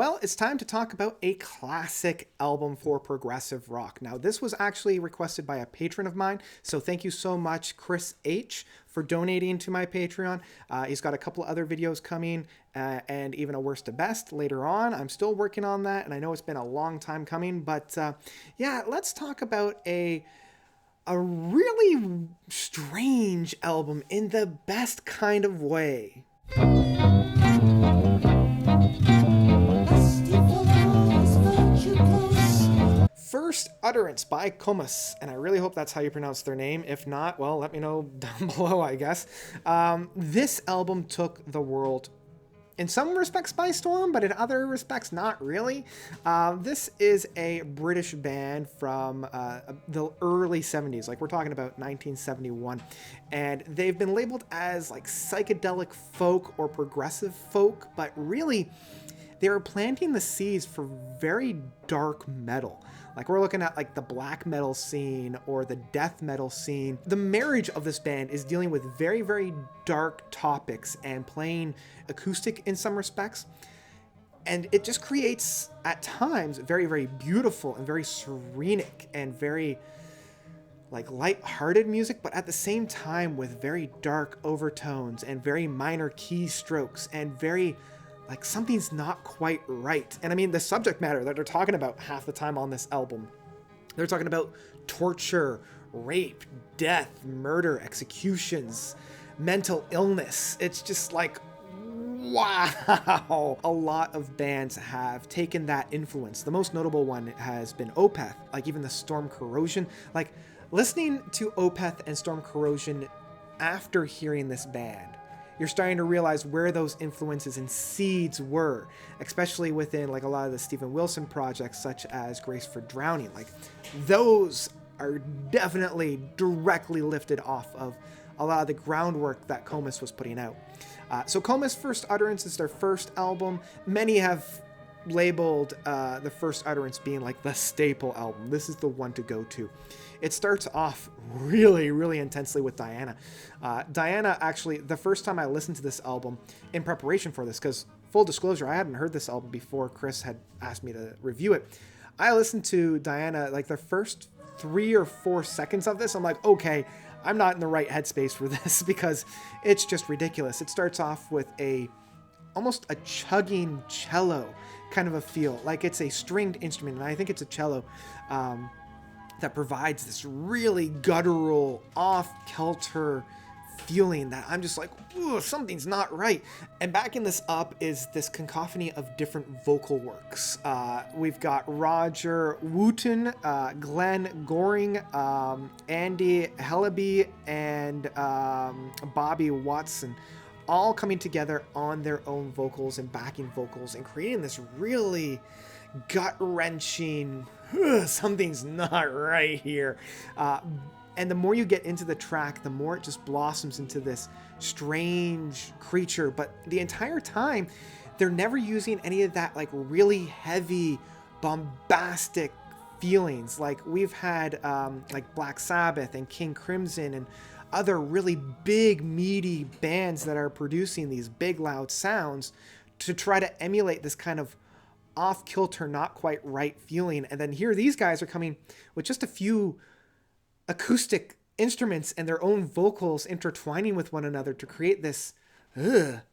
Well, it's time to talk about a classic album for progressive rock. Now, this was actually requested by a patron of mine, so thank you so much, Chris H., for donating to my Patreon. He's got a couple of other videos coming, and even a worst to best later on. I'm still working on that, and I know it's been a long time coming, but yeah, let's talk about a really strange album in the best kind of way. First Utterance by Comus, and I really hope that's how you pronounce their name. If not, well, let me know down below, I guess. This album took the world in some respects by storm, but in other respects not really. This is a British band from the early 70s, like we're talking about 1971, and they've been labeled as like psychedelic folk or progressive folk, but really they were planting the seeds for very dark metal. Like we're looking at like the black metal scene or the death metal scene. The marriage of this band is dealing with very, very dark topics and playing acoustic in some respects. And it just creates, at times, very, very beautiful and very serenic and very like light-hearted music, but at the same time with very dark overtones and very minor keystrokes and very like something's not quite right. And I mean, the subject matter that they're talking about half the time on this album, they're talking about torture, rape, death, murder, executions, mental illness. It's just like, wow. A lot of bands have taken that influence. The most notable one has been Opeth, like even the Storm Corrosion. Like listening to Opeth and Storm Corrosion after hearing this band, you're starting to realize where those influences and seeds were, especially within like a lot of the Steven Wilson projects, such as Grace for Drowning. Like those are definitely directly lifted off of a lot of the groundwork that Comus was putting out. So Comus' First Utterance is their first album. Many have labeled the First Utterance being like the staple album. This is the one to go to. It starts off really, really intensely with Diana. Diana, actually, the first time I listened to this album in preparation for this, because full disclosure, I hadn't heard this album before Chris had asked me to review it. I listened to Diana, like the first 3 or 4 seconds of this. I'm like, okay, I'm not in the right headspace for this because it's just ridiculous. It starts off with almost a chugging cello kind of a feel, like it's a stringed instrument, and I think it's a cello. That provides this really guttural, off-kilter feeling that I'm just like, ooh, something's not right. And backing this up is this cacophony of different vocal works. We've got Roger Wooten, Glenn Goring, Andy Hellaby, and Bobby Watson, all coming together on their own vocals and backing vocals and creating this really gut-wrenching, something's not right here. And the more you get into the track, the more it just blossoms into this strange creature. But the entire time, they're never using any of that like really heavy, bombastic feelings. Like we've had like Black Sabbath and King Crimson and other really big, meaty bands that are producing these big, loud sounds to try to emulate this kind of off-kilter, not quite right feeling. And then here these guys are coming with just a few acoustic instruments and their own vocals intertwining with one another to create this.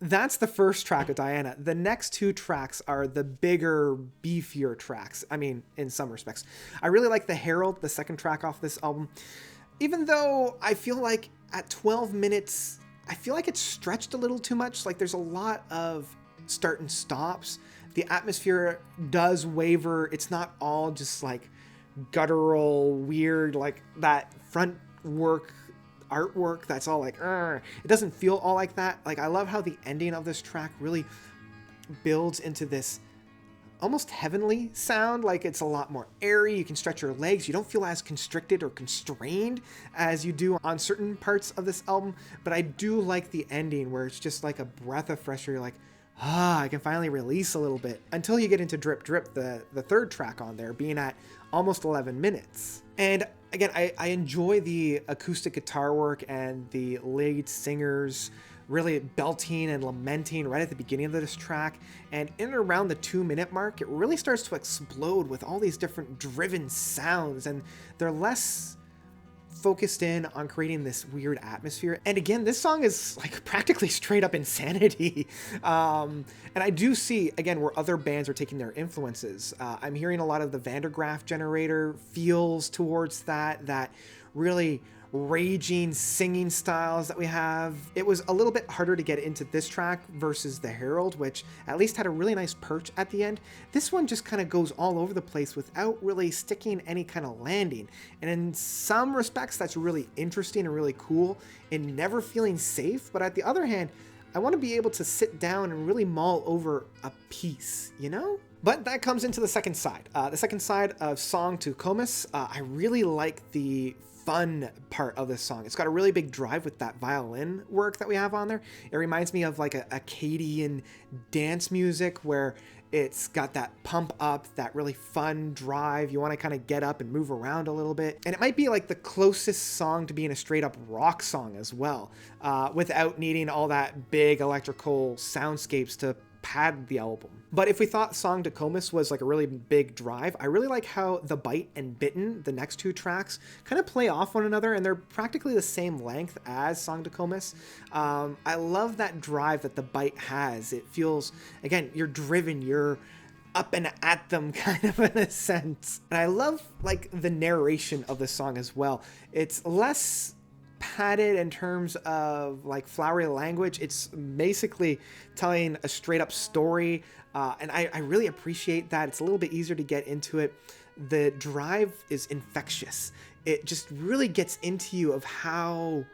That's the first track of Diana. The next 2 tracks are the bigger, beefier tracks. I mean, in some respects. I really like The Herald, the second track off this album. Even though I feel like at 12 minutes, I feel like it's stretched a little too much. Like there's a lot of start and stops. The atmosphere does waver. It's not all just like guttural, weird, like that front work, artwork that's all like, it doesn't feel all like that. Like I love how the ending of this track really builds into this almost heavenly sound. Like it's a lot more airy. You can stretch your legs. You don't feel as constricted or constrained as you do on certain parts of this album. But I do like the ending where it's just like a breath of fresh air. You're like, I can finally release a little bit, until you get into Drip Drip, the third track on there, being at almost 11 minutes. And again, I enjoy the acoustic guitar work and the lead singer's really belting and lamenting right at the beginning of this track. And in and around the 2-minute mark, it really starts to explode with all these different driven sounds, and they're less focused in on creating this weird atmosphere. And again, this song is like practically straight up insanity. And I do see, again, where other bands are taking their influences. I'm hearing a lot of the Vandergraaf generator feels towards that really raging singing styles that we have. It was a little bit harder to get into this track versus the Herald, which at least had a really nice perch at the end. This one just kind of goes all over the place without really sticking any kind of landing. And in some respects, that's really interesting and really cool in never feeling safe. But at the other hand, I want to be able to sit down and really mull over a piece, you know? But that comes into the second side. The second side of Song to Comus. I really like the fun part of this song. It's got a really big drive with that violin work that we have on there. It reminds me of like a Acadian dance music where it's got that pump up, that really fun drive. You want to kind of get up and move around a little bit. And it might be like the closest song to being a straight up rock song as well, without needing all that big electrical soundscapes to pad the album. But if we thought Song to Comus was like a really big drive, I really like how The Bite and Bitten, the next two tracks, kind of play off one another, and they're practically the same length as Song to Comus. I love that drive that The Bite has. It feels, again, you're driven, you're up and at them kind of in a sense. And I love like the narration of the song as well. It's less padded in terms of like flowery language. It's basically telling a straight up story, and I really appreciate that. It's a little bit easier to get into it. The drive is infectious. It just really gets into you of how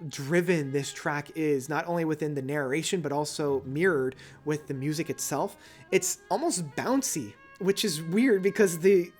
driven this track is, not only within the narration but also mirrored with the music itself. It's almost bouncy, which is weird because the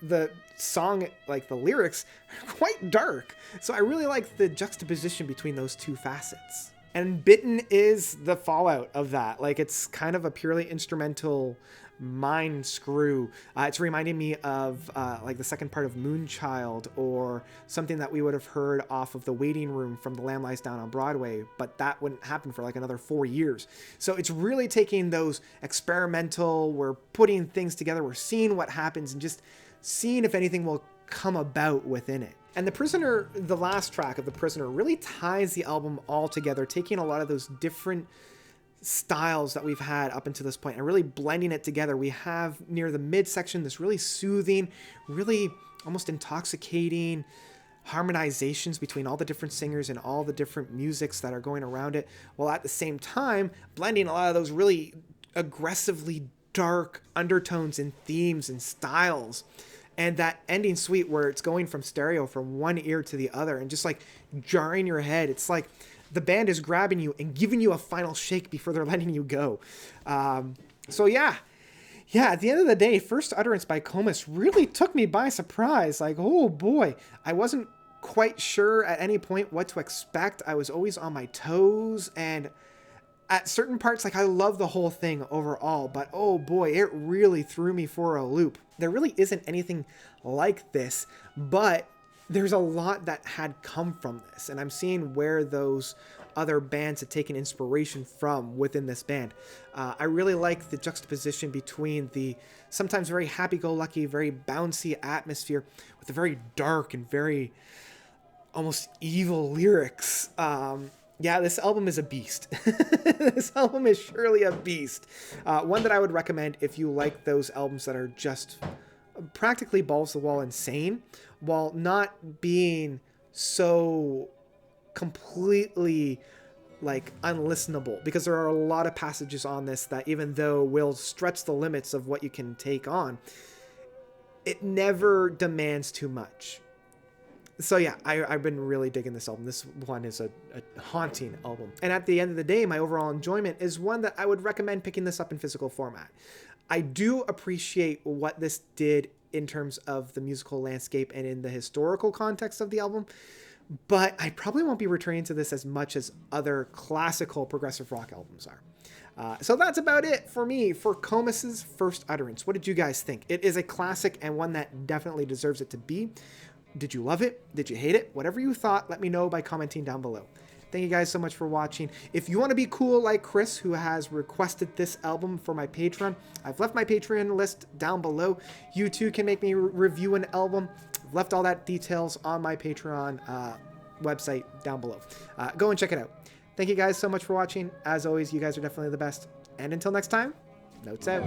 song, like the lyrics, are quite dark. So I really like the juxtaposition between those two facets. And Bitten is the fallout of that. Like, it's kind of a purely instrumental mind screw. It's reminding me of like the second part of Moonchild, or something that we would have heard off of The Waiting Room from The Lamb Lies Down on Broadway, but that wouldn't happen for like another 4 years. So it's really taking those experimental, we're putting things together, we're seeing what happens and just seeing if anything will come about within it. And The Prisoner, the last track of The Prisoner, really ties the album all together, taking a lot of those different styles that we've had up until this point and really blending it together. We have near the midsection this really soothing, really almost intoxicating harmonizations between all the different singers and all the different musics that are going around it, while at the same time blending a lot of those really aggressively dark undertones and themes and styles. And that ending suite where it's going from stereo from one ear to the other and just like jarring your head. It's like the band is grabbing you and giving you a final shake before they're letting you go. So yeah, at the end of the day, First Utterance by Comus really took me by surprise. Like, oh boy, I wasn't quite sure at any point what to expect. I was always on my toes, and at certain parts, like, I love the whole thing overall, but oh boy, it really threw me for a loop. There really isn't anything like this, but there's a lot that had come from this, and I'm seeing where those other bands had taken inspiration from within this band. I really like the juxtaposition between the sometimes very happy-go-lucky, very bouncy atmosphere with the very dark and very almost evil lyrics. Yeah, this album is a beast. This album is surely a beast. One that I would recommend if you like those albums that are just practically balls to the wall insane, while not being so completely like unlistenable, because there are a lot of passages on this that, even though will stretch the limits of what you can take on, it never demands too much. So yeah, I've been really digging this album. This one is a haunting album. And at the end of the day, my overall enjoyment is one that I would recommend picking this up in physical format. I do appreciate what this did in terms of the musical landscape and in the historical context of the album, but I probably won't be returning to this as much as other classical progressive rock albums are. So that's about it for me for Comus's First Utterance. What did you guys think? It is a classic and one that definitely deserves it to be. Did you love it? Did you hate it? Whatever you thought, let me know by commenting down below. Thank you guys so much for watching. If you want to be cool like Chris, who has requested this album for my Patreon, I've left my Patreon list down below. You too can make me review an album. I've left all that details on my Patreon website down below. Go and check it out. Thank you guys so much for watching. As always, you guys are definitely the best. And until next time, notes out.